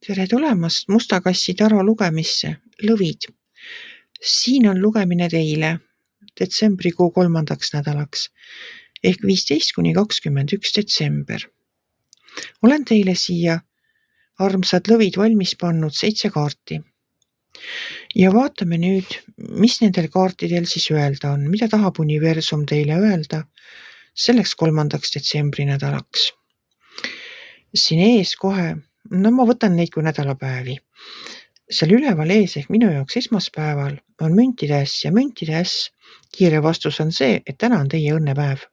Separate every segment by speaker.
Speaker 1: Tere tulemast Musta kassi taro lugemisse, lõvid. Siin on lugemine teile detsembrikuu 3. nädalaks ehk 15–21 detsember. Olen teile siia, armsad lõvid, valmis pannud 7 kaarti. Ja vaatame nüüd, mis nendel kaartidel siis öelda on, mida tahab universum teile öelda selleks 3. detsembri nädalaks. Siin ees kohe, ma võtan neid kui nädalapäevi. Seal üleval ees ehk minu jaoks esmaspäeval on müntide äss ja müntide äss kiire vastus on see, et täna on teie õnnepäev.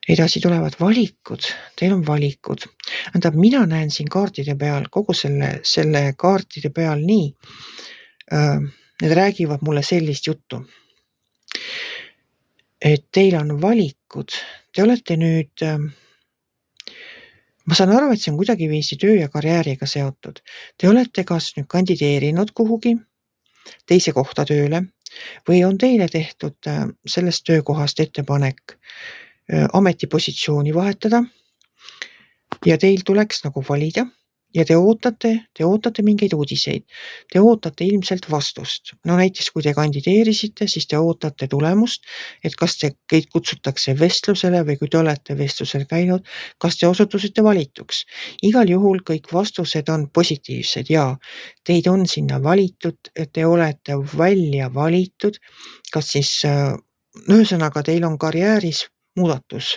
Speaker 1: Edasi tulevad valikud, teil on valikud. Mina näen siin kaartide peal, kogu selle kaartide peal nii, need räägivad mulle sellist juttu, et teil on valikud, te olete nüüd, ma saan aru, et see on kuidagiviisi töö ja karjääriga seotud. Te olete kas nüüd kandideerinud kuhugi teise kohta tööle või on teile tehtud sellest töökohast ettepanek ametipositsiooni vahetada ja teil tuleks nagu valida ja te ootate mingeid uudiseid. Te ootate ilmselt vastust. No näiteks, kui te kandideerisite, siis te ootate tulemust, et kas teid kutsutakse vestlusele või kui te olete vestlusel käinud, kas te osutusite valituks. Igal juhul kõik vastused on positiivsed ja teid on sinna valitud, et te olete välja valitud, kas siis ühesõnaga teil on karjääris muudatus.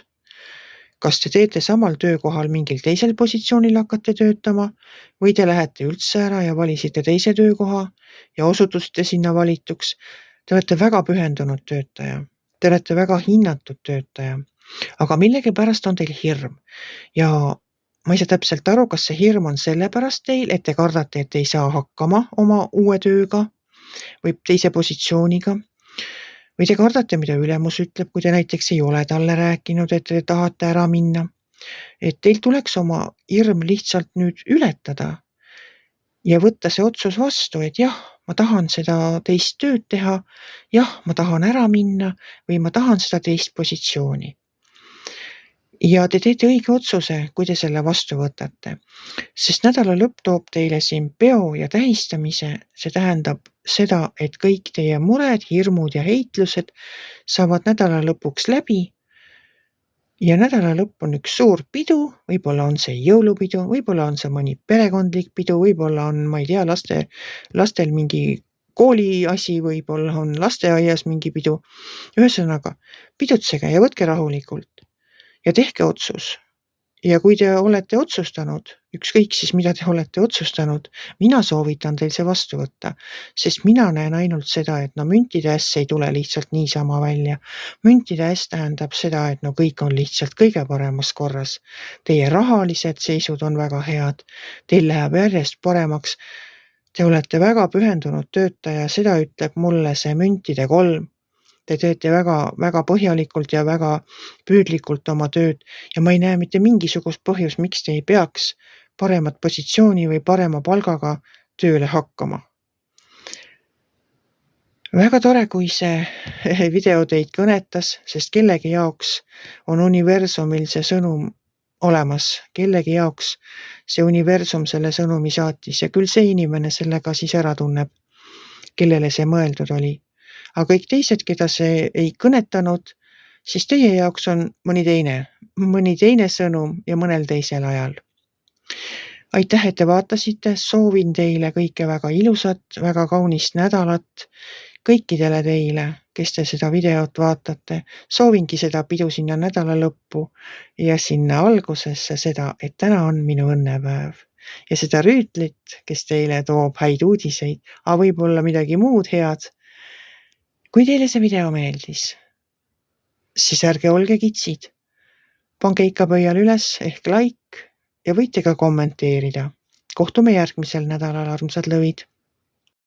Speaker 1: Kas te teete samal töökohal mingil teisel positsioonil hakkate töötama või te lähete üldse ära ja valisite teise töökoha ja osutusite sinna valituks. Te olete väga pühendunud töötaja. Te olete väga hinnatud töötaja. Aga millegipärast on teil hirm. Ja ma ei saa täpselt aru, kas see hirm on sellepärast teil, et te kardate, et ei saa hakkama oma uue tööga või teise positsiooniga. Või te kardate, mida ülemus ütleb, kui te näiteks ei ole talle rääkinud, et te tahate ära minna. Et teil tuleks oma hirm lihtsalt nüüd ületada ja võtta see otsus vastu, et jah, ma tahan seda teist tööd teha, jah, ma tahan ära minna või ma tahan seda teist positsiooni. Ja te teete õige otsuse, kui te selle vastu võtate, sest nädala lõpp toob teile siin peo ja tähistamise. See tähendab seda, et kõik teie mured, hirmud ja heitlused saavad nädala lõpuks läbi ja nädala lõpp on üks suur pidu, võib-olla on see jõulupidu, võib-olla on see mõni perekondlik pidu, võib-olla on, ma ei tea, lastel mingi kooli asi, võib-olla on lasteaias mingi pidu. Ühesõnaga, pidutsege ja võtke rahulikult. Ja tehke otsus. Ja kui te olete otsustanud, ükskõik siis mida te olete otsustanud, mina soovitan teil see vastu võtta, sest mina näen ainult seda, et müntide äss ei tule lihtsalt niisama välja. Müntide äss tähendab seda, et kõik on lihtsalt kõige paremas korras. Teie rahalised seisud on väga head, teil läheb järjest paremaks. Te olete väga pühendunud töötaja, seda ütleb mulle see müntide 3. Te teete väga põhjalikult ja väga püüdlikult oma tööd ja ma ei näe mitte mingisugust põhjust, miks te ei peaks paremat positsiooni või parema palgaga tööle hakkama. Väga tore, kui see video teid kõnetas, sest kellegi jaoks on universumil see sõnum olemas, kellegi jaoks see universum selle sõnumi saatis ja küll see inimene sellega siis ära tunneb, kellele see mõeldud oli. Aga kõik teised, keda see ei kõnetanud, siis teie jaoks on mõni teine sõnum ja mõnel teisel ajal. Aitäh, et te vaatasite, soovin teile kõike väga ilusat, väga kaunist nädalat, kõikidele teile, kes te seda videot vaatate, soovingi seda pidu sinna nädala lõppu ja sinna algusesse seda, et täna on minu õnnepäev. Ja seda rüütlit, kes teile toob häid uudiseid, aga võib-olla midagi muud head. Kui teile see video meeldis, siis ärge olge kitsid. Pange ikka pöial üles ehk like ja võite ka kommenteerida. Kohtume järgmisel nädalal, armsad lõvid.